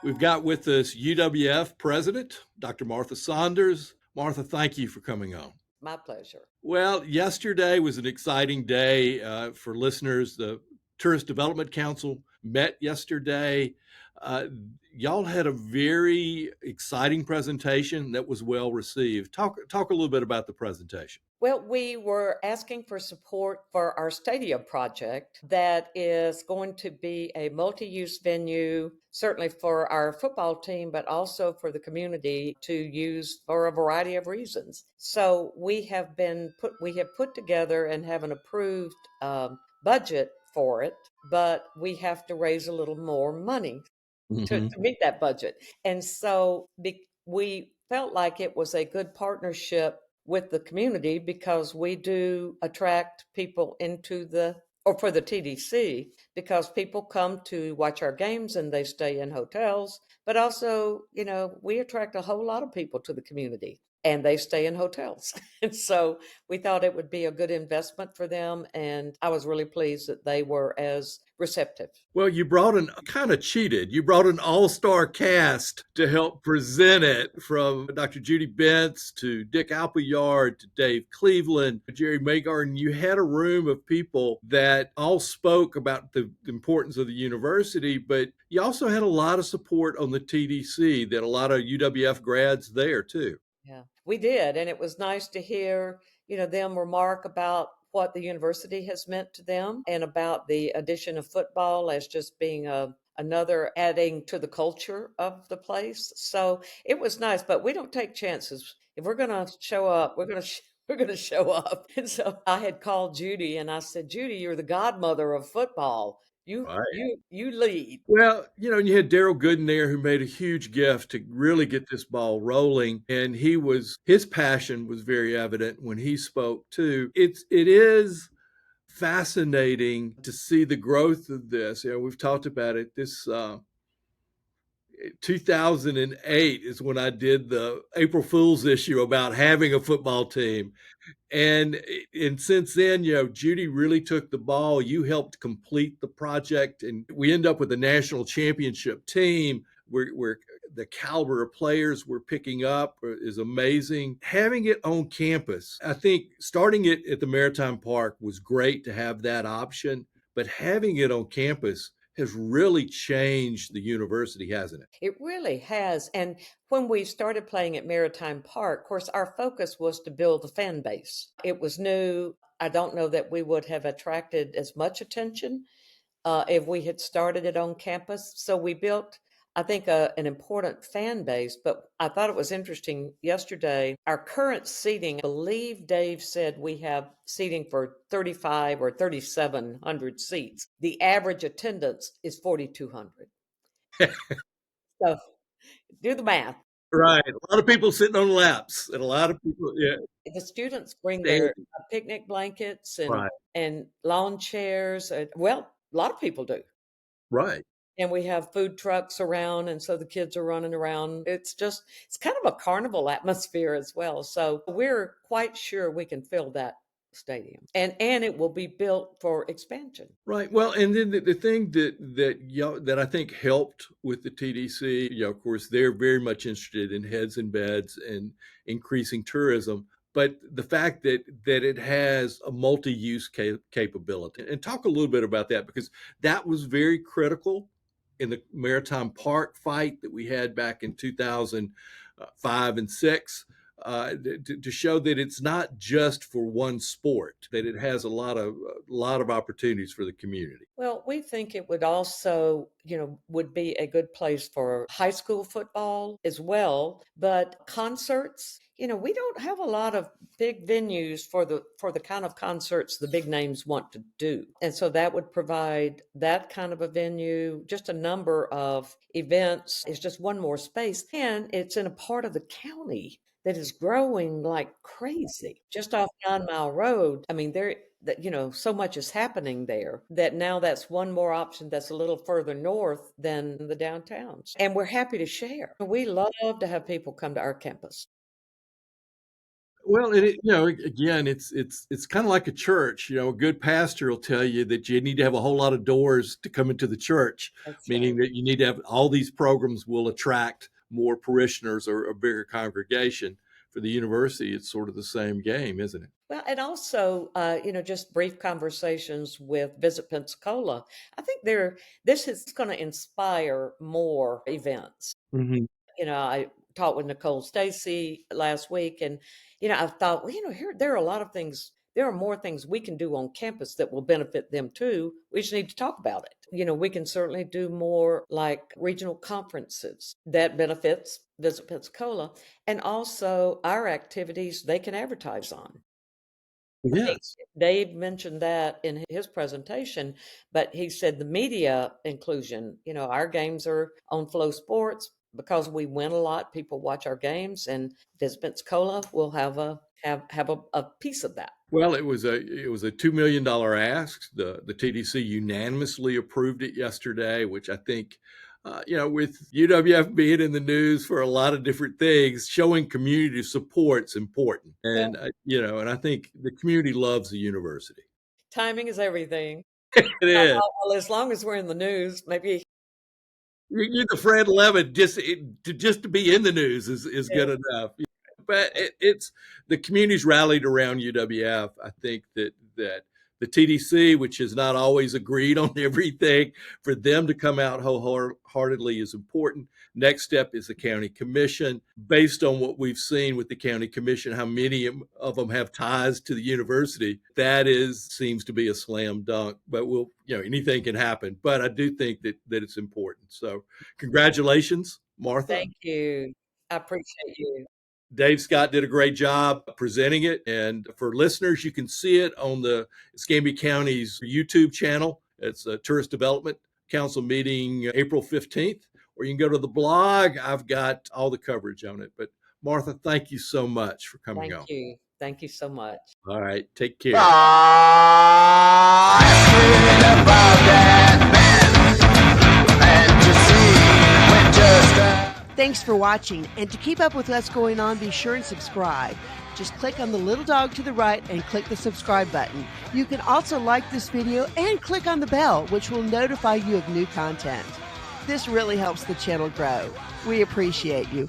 We've got with us UWF President, Dr. Martha Saunders. Martha, thank you for coming on. My pleasure. Well, yesterday was an exciting day for listeners. The Tourist Development Council met yesterday. Uh, y'all had a very exciting presentation that was well received. Talk a little bit about the presentation. Well, we were asking for support for our stadium project that is going to be a multi-use venue, certainly for our football team, but also for the community to use for a variety of reasons. So we have put together and have an approved budget for it, but we have to raise a little more money to Mm-hmm. meet that budget. And so we felt like it was a good partnership with the community because we do attract people into or for the TDC, because people come to watch our games and they stay in hotels, but also, we attract a whole lot of people to the community and they stay in hotels. And so we thought it would be a good investment for them. And I was really pleased that they were as receptive. Well, you brought an kind of cheated. You brought an all-star cast to help present it, from Dr. Judy Bentz to Dick Appleyard to Dave Cleveland, Jerry Maygarden. You had a room of people that all spoke about the importance of the university, but you also had a lot of support on the TDC, that a lot of UWF grads there too. Yeah, we did. And it was nice to hear, them remark about what the university has meant to them and about the addition of football as just being another adding to the culture of the place. So it was nice, but we don't take chances. If we're going to show up, we're going to show up. And so I had called Judy and I said, Judy, you're the godmother of football. You Right. you you lead. Well, and you had Daryl Gooden there, who made a huge gift to really get this ball rolling. And his passion was very evident when he spoke too. It is fascinating to see the growth of this. We've talked about it. This 2008 is when I did the April Fool's issue about having a football team. And and since then, Judy really took the ball. You helped complete the project, and we end up with a national championship team where the caliber of players we're picking up is amazing. Having it on campus, I think starting it at the Maritime Park was great to have that option, but having it on campus has really changed the university, hasn't it? It really has. And when we started playing at Maritime Park, of course, our focus was to build the fan base. It was new. I don't know that we would have attracted as much attention if we had started it on campus. So we built, I think, an important fan base. But I thought it was interesting yesterday. Our current seating, I believe Dave said we have seating for 35 or 3,700 seats. The average attendance is 4,200. So do the math. Right. A lot of people sitting on laps, and a lot of people, yeah, The students bring their standing. picnic blankets and Right. lawn chairs. Well, a lot of people do. Right. And we have food trucks around, and so the kids are running around. It's kind of a carnival atmosphere as well. So we're quite sure we can fill that stadium, and it will be built for expansion. Right. Well, and then the thing that I think helped with the TDC, of course, they're very much interested in heads and beds and increasing tourism. But the fact that it has a multi-use capability, and talk a little bit about that, because that was very critical in the Maritime Park fight that we had back in 2005 and six, to show that it's not just for one sport, that it has a lot of opportunities for the community. Well, we think it would also, would be a good place for high school football as well. But concerts, we don't have a lot of big venues for the kind of concerts the big names want to do. And so that would provide that kind of a venue, just a number of events. It's just one more space. And it's in a part of the county that is growing like crazy. Just off 9 Mile Road, I mean, so much is happening there that now that's one more option that's a little further north than the downtowns. And we're happy to share. We love to have people come to our campus. Well, and again, it's kind of like a church. A good pastor will tell you that you need to have a whole lot of doors to come into the church, That's right. meaning that you need to have all these programs will attract more parishioners or a bigger congregation. For the university, it's sort of the same game, isn't it? Well, and also, just brief conversations with Visit Pensacola. I think this is going to inspire more events. Hmm. I talked with Nicole Stacy last week, and I thought, well, here there are a lot of things. There are more things we can do on campus that will benefit them too. We just need to talk about it. We can certainly do more like regional conferences that benefits Visit Pensacola, and also our activities they can advertise on. I think Yes. Dave mentioned that in his presentation, but he said the media inclusion, our games are on Flow Sports because we win a lot. People watch our games, and Visit Pensacola will have a piece of that. Well, it was a $2 million ask. The TDC unanimously approved it yesterday, which I think, with UWF being in the news for a lot of different things, showing community support's important. Well, And I think the community loves the university. timing is everything. It is. Well, as long as we're in the news, maybe. You're the Fred Levin, just to be in the news is Yeah. good enough. But it's the community's rallied around UWF. I think that the TDC, which has not always agreed on everything, for them to come out wholeheartedly is important. Next step is the county commission. Based on what we've seen with the county commission, how many of them have ties to the university, seems to be a slam dunk. But anything can happen. But I do think that it's important. So congratulations, Martha. Thank you. I appreciate you. Dave Scott did a great job presenting it. And for listeners, you can see it on the Escambia County's YouTube channel. It's a Tourist Development Council meeting April 15th, or you can go to the blog. I've got all the coverage on it. But Martha, thank you so much for coming Thank on. you. Thank you so much. All right. Take care. Thanks for watching, and to keep up with what's going on, be sure and subscribe. Just click on the little dog to the right and click the subscribe button. You can also like this video and click on the bell, which will notify you of new content. This really helps the channel grow. We appreciate you.